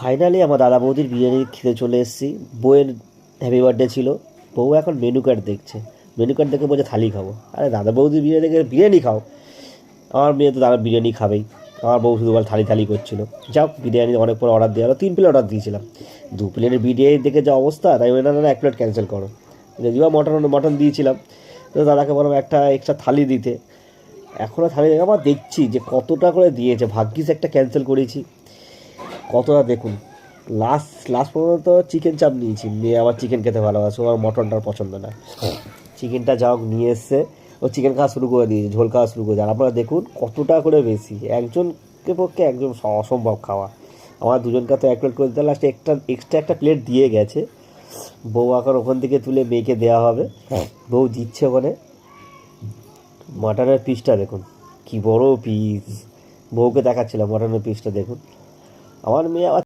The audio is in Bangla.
ফাইনালি আমার দাদা বৌদির বিরিয়ানি খেতে চলে এসেছি। বউয়ের হ্যাপি বার্থডে ছিল। বউ এখন মেনু কার্ড দেখছে, মেনু কার্ড দেখে বলছে থালি খাবো। আরে দাদা বৌদির বিরিয়ানি দেখে বিরিয়ানি খাও। আমার মেয়ে তো দাদা বিরিয়ানি খাবেই। আমার বউ শুধু বলে থালি থালি করছিল। যাও, বিরিয়ানি অনেক পরে অর্ডার দেওয়া হলো, 3 প্লেট অর্ডার দিয়েছিলাম। 2 প্লেটের বিরিয়ানি দেখে যা অবস্থা, তাই বলে না 1 প্লেট ক্যান্সেল করো। যদিও মটন দিয়েছিলাম, তো দাদাকে বললাম একটা এক্সট্রা থালি দিতে। এখনও থালি আবার দেখছি যে কতটা করে দিয়েছে, ভাগ্যিস একটা ক্যান্সেল করেছি। কতটা দেখুন, লাস্ট পর্যন্ত চিকেন চাপ নিয়েছি। মেয়ে আবার চিকেন খেতে ভালোবাসে, ও আর মটনটার পছন্দ না। চিকেনটা যা হোক নিয়ে এসছে, ও চিকেন খাওয়া শুরু করে দিয়েছে, ঝোল খাওয়া শুরু করে দিয়ে। আর আপনারা দেখুন কতটা করে বেশি, একজনকে পক্ষে একজন অসম্ভব খাওয়া। আমার দুজনকে তো 1 প্লেট করে দিতে, লাস্টে এক্সট্রা একটা প্লেট দিয়ে গেছে। বউ এখন ওখান থেকে তুলে মেয়েকে দেওয়া হবে। বউ দিচ্ছে ওখানে। মাটনের পিসটা দেখুন, কি বড় পিস। বউকে দেখাচ্ছিলাম মাটনের পিসটা দেখুন। আমার মেয়ে আবার